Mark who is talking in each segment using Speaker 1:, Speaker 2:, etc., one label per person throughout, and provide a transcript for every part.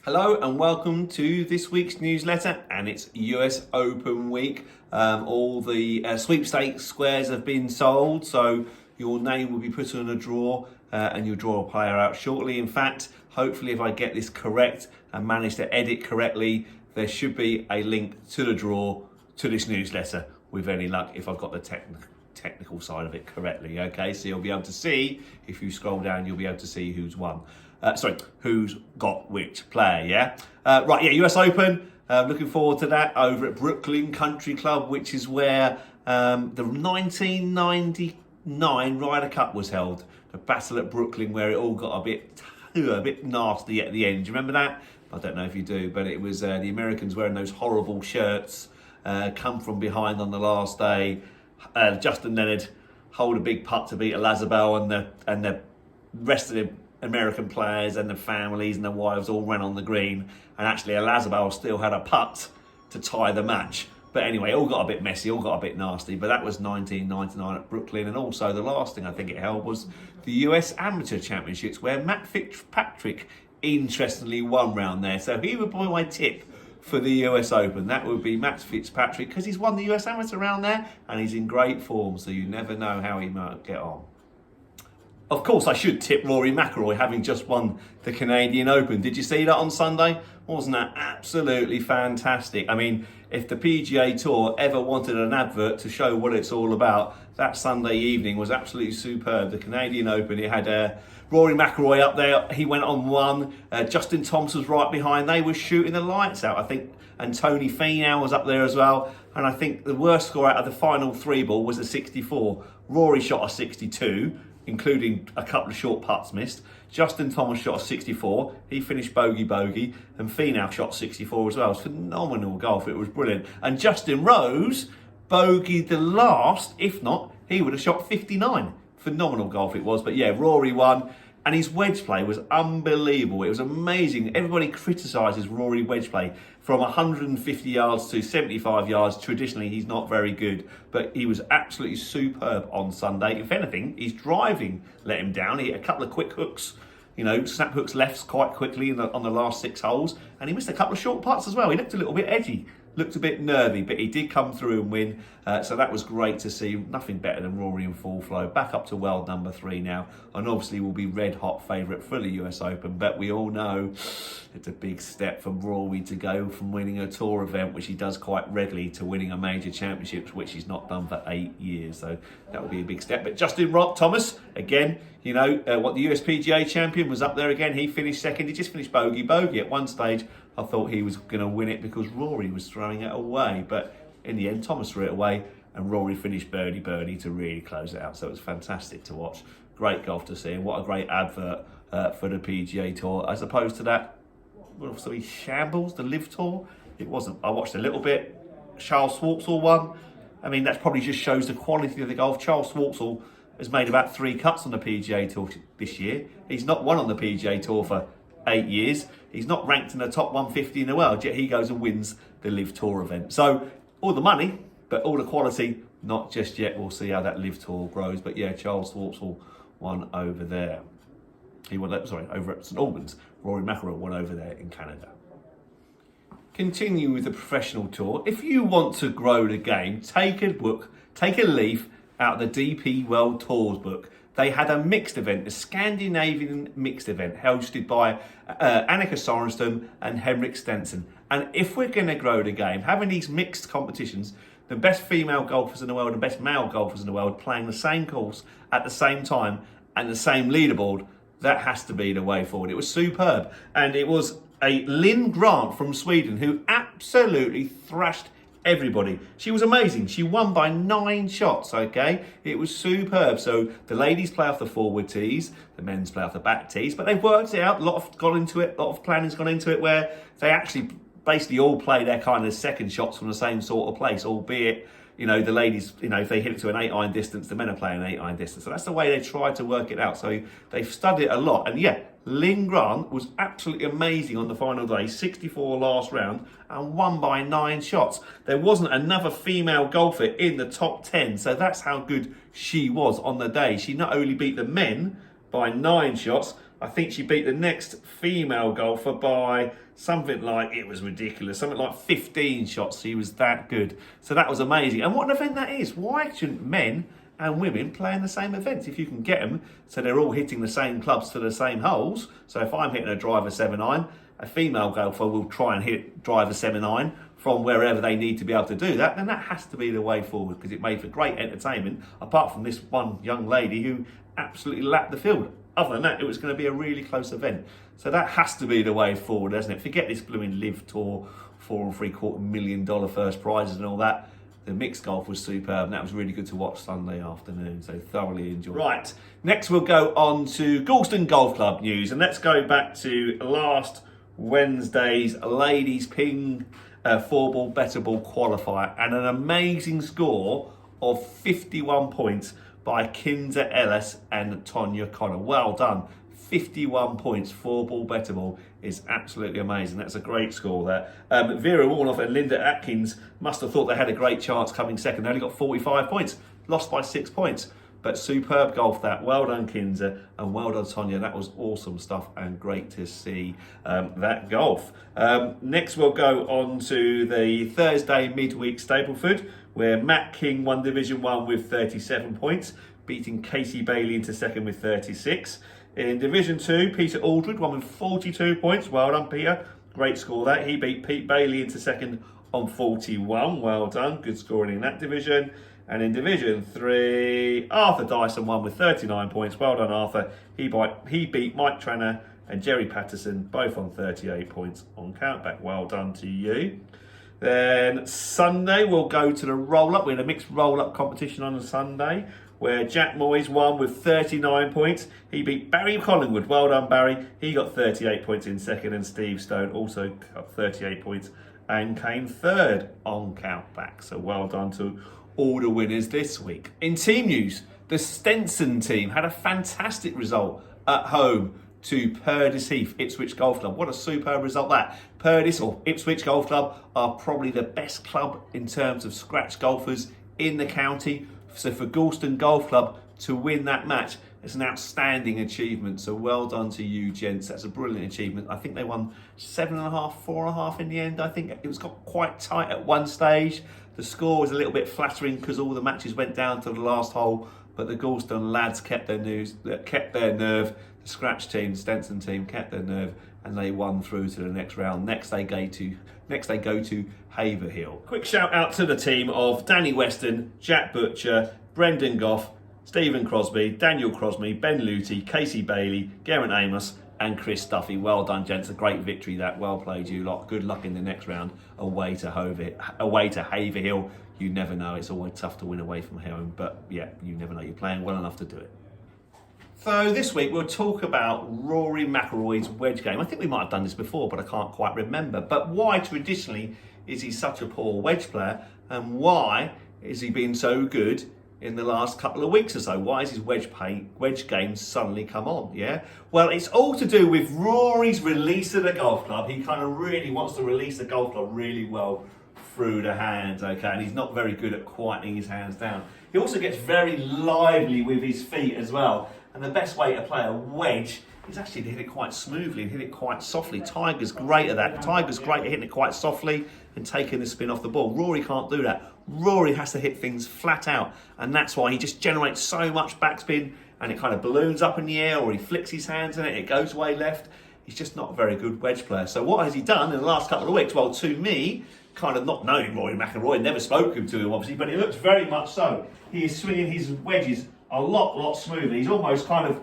Speaker 1: Hello and welcome to this week's newsletter, and it's US Open week. All the sweepstakes squares have been sold, so your name will be put on a draw and you'll draw a player out shortly. In fact, hopefully if I get this correct and manage to edit correctly, there should be a link to the draw to this newsletter with any luck if I've got the technical side of it correctly. Okay, so you'll be able to see, if you scroll down, you'll be able to see who's won. Who's got which player, yeah? US Open, looking forward to that over at Brooklyn Country Club, which is where the 1999 Ryder Cup was held. The battle at Brooklyn, where it all got a bit nasty at the end. Do you remember that? I don't know if you do, but it was the Americans wearing those horrible shirts, come from behind on the last day. Justin Leonard hold a big putt to beat Elazabal, and the rest of the American players and the families and the wives all ran on the green, and actually Elazabal still had a putt to tie the match. But anyway, it all got a bit messy, all got a bit nasty. But that was 1999 at Brooklyn, and also the last thing I think it held was the US Amateur Championships, where Matt Fitzpatrick interestingly won round there. So he would be my tip for the US Open. That would be Matt Fitzpatrick, because he's won the US Amateur round there and he's in great form, so you never know how he might get on. Of course, I should tip Rory McIlroy, having just won the Canadian Open. Did you see that on Sunday? Wasn't that absolutely fantastic? I mean, if the PGA Tour ever wanted an advert to show what it's all about, that Sunday evening was absolutely superb. The Canadian Open, it had Rory McIlroy up there. He went on one. Justin Thomas was right behind. They were shooting the lights out, I think. And Tony Finau was up there as well. And I think the worst score out of the final three ball was a 64. Rory shot a 62. Including a couple of short putts missed. Justin Thomas shot a 64. He finished bogey, and Finau shot 64 as well. It was phenomenal golf. It was brilliant. And Justin Rose bogeyed the last. If not, he would have shot 59. Phenomenal golf it was. But yeah, Rory won. And his wedge play was unbelievable. It was amazing. Everybody criticises Rory wedge play. From 150 yards to 75 yards, traditionally he's not very good. But he was absolutely superb on Sunday. If anything, his driving let him down. He hit a couple of quick hooks, snap hooks lefts quite quickly on the last 6 holes. And he missed a couple of short putts as well. He looked a little bit edgy. Looked a bit nervy, but he did come through and win. So that was great to see. Nothing better than Rory in full flow. Back up to world number 3 now. And obviously will be red hot favourite for the US Open. But we all know it's a big step for Rory to go from winning a tour event, which he does quite regularly, to winning a major championships, which he's not done for 8 years. So that will be a big step. But Justin Thomas, again, what the USPGA champion was up there again. He finished second. He just finished bogey at one stage. I thought he was going to win it because Rory was throwing it away. But in the end, Thomas threw it away and Rory finished birdie to really close it out. So it was fantastic to watch. Great golf to see. And what a great advert for the PGA Tour. As opposed to that, shambles, the Live Tour. It wasn't. I watched a little bit. Charles Schwartzel won. I mean, that probably just shows the quality of the golf. Charles Schwartzel has made about 3 cuts on the PGA Tour this year. He's not won on the PGA Tour for 8 years. He's not ranked in the top 150 in the world, yet he goes and wins the Live Tour event. So all the money, but all the quality, not just yet. We'll see how that Live Tour grows. But yeah, Charles Schwartzel won over there. He won, over at St Albans. Rory McIlroy won over there in Canada. Continue with the professional tour. If you want to grow the game, take a leaf out of the DP World Tours book. They had a mixed event, a Scandinavian mixed event, hosted by Annika Sorenstam and Henrik Stenson. And if we're going to grow the game, having these mixed competitions, the best female golfers in the world and best male golfers in the world playing the same course at the same time and the same leaderboard, that has to be the way forward. It was superb. And it was a Lynn Grant from Sweden who absolutely thrashed everybody. She was amazing. She won by 9 shots, okay? It was superb. So the ladies play off the forward tees, the men's play off the back tees, but they've worked it out. A lot of planning's gone into it, where they actually basically all play their kind of second shots from the same sort of place, albeit, the ladies, if they hit it to an 8-iron distance, the men are playing an 8-iron distance. So that's the way they try to work it out. So they've studied it a lot. And yeah, Lynn Grant was absolutely amazing on the final day, 64 last round, and won by 9 shots. There wasn't another female golfer in the top 10, so that's how good she was on the day. She not only beat the men by 9 shots, I think she beat the next female golfer by something like, it was ridiculous, something like 15 shots. She was that good. So that was amazing. And what an event that is. Why shouldn't men and women play in the same events if you can get them so they're all hitting the same clubs to the same holes? So if I'm hitting a driver 7-iron, a female golfer will try and hit driver 7-iron from wherever they need to be able to do that, then that has to be the way forward, because it made for great entertainment, apart from this one young lady who absolutely lapped the field. Other than that, it was going to be a really close event. So that has to be the way forward, doesn't it? Forget this blooming Live Tour, $4.75 million first prizes and all that. The mixed golf was superb, and that was really good to watch Sunday afternoon, so thoroughly enjoyed. Right, next we'll go on to Galston Golf Club news, and let's go back to last Wednesday's ladies ping 4-ball better ball qualifier, and an amazing score of 51 points by Kinza Ellis and Tonya Connor. Well done. 51 points, 4-ball better ball is absolutely amazing. That's a great score there. Vera Warnoff and Linda Atkins must have thought they had a great chance coming second. They only got 45 points, lost by 6 points. But superb golf that. Well done, Kinza, and well done, Tonya. That was awesome stuff and great to see that golf. Next, we'll go on to the Thursday midweek Stapleford, where Matt King won Division 1 with 37 points, beating Casey Bailey into second with 36. In Division 2, Peter Aldred won with 42 points. Well done, Peter. Great score that. He beat Pete Bailey into second on 41. Well done. Good scoring in that division. And in Division 3, Arthur Dyson won with 39 points. Well done, Arthur. He beat Mike Tranner and Jerry Patterson, both on 38 points on countback. Well done to you. Then Sunday, we'll go to the roll-up. We had a mixed roll-up competition on a Sunday, where Jack Moyes won with 39 points. He beat Barry Collingwood. Well done, Barry. He got 38 points in second, and Steve Stone also got 38 points and came third on countback. So well done to all the winners this week. In team news, the Stenson team had a fantastic result at home to Purdis Heath Ipswich Golf Club. What a superb result that. Purdis or Ipswich Golf Club are probably the best club in terms of scratch golfers in the county. So for Galston Golf Club to win that match, it's an outstanding achievement. So well done to you, gents. That's a brilliant achievement. I think they won 7.5, 4.5 in the end. I think it was got quite tight at one stage. The score was a little bit flattering because all the matches went down to the last hole, but the Galston lads kept their nerve. The scratch team, the Stenson team, kept their nerve, and they won through to the next round. Next they go to Haverhill. Quick shout out to the team of Danny Weston, Jack Butcher, Brendan Goff, Stephen Crosby, Daniel Crosby, Ben Luty, Casey Bailey, Geraint Amos and Chris Duffy. Well done, gents. A great victory that. Well played, you lot. Good luck in the next round away to Haverhill. You never know. It's always tough to win away from home, but yeah, you never know. You're playing well enough to do it. So this week we'll talk about Rory McIlroy's wedge game. I think we might have done this before, but I can't quite remember. But why traditionally is he such a poor wedge player, and why has he been so good in the last couple of weeks or so? Why has his wedge game suddenly come on? Yeah, well, it's all to do with Rory's release of the golf club. He kind of really wants to release the golf club really well through the hands, okay, and he's not very good at quietening his hands down. He also gets very lively with his feet as well. And the best way to play a wedge is actually to hit it quite smoothly and hit it quite softly. Tiger's great at that. Tiger's great at hitting it quite softly and taking the spin off the ball. Rory can't do that. Rory has to hit things flat out, and that's why he just generates so much backspin, and it kind of balloons up in the air, or he flicks his hands in it, it goes way left. He's just not a very good wedge player. So what has he done in the last couple of weeks? Well, to me, kind of not knowing Rory McIlroy, never spoken to him obviously, but it looks very much so. He is swinging his wedges a lot smoother. He's almost kind of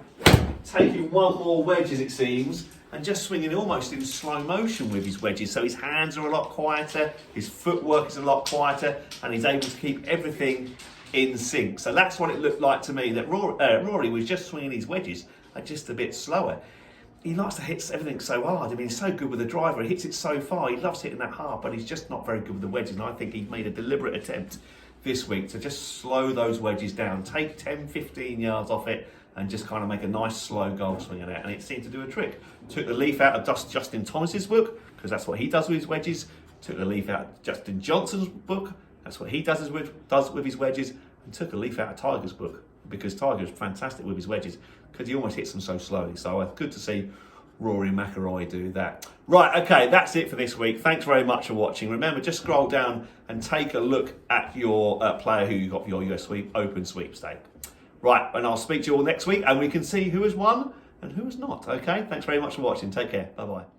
Speaker 1: taking one more wedge, as it seems, and just swinging almost in slow motion with his wedges. So his hands are a lot quieter, his footwork is a lot quieter, and he's able to keep everything in sync. So that's what it looked like to me, that Rory was just swinging his wedges just a bit slower. He likes to hit everything so hard. I mean, he's so good with the driver. He hits it so far. He loves hitting that hard, but he's just not very good with the wedges. And I think he made a deliberate attempt this week to just slow those wedges down, take 10, 15 yards off it, and just kind of make a nice slow golf swing at it. And it seemed to do a trick. Took the leaf out of Justin Thomas's book, because that's what he does with his wedges. Took the leaf out of Justin Johnson's book. That's what he does with his wedges. And took a leaf out of Tiger's book. because Tiger's fantastic with his wedges because he almost hits them so slowly. So good to see Rory McIlroy do that. Right, okay, that's it for this week. Thanks very much for watching. Remember, just scroll down and take a look at your player who you got for your US Open sweepstake. Right, and I'll speak to you all next week and we can see who has won and who has not. Okay, thanks very much for watching. Take care. Bye-bye.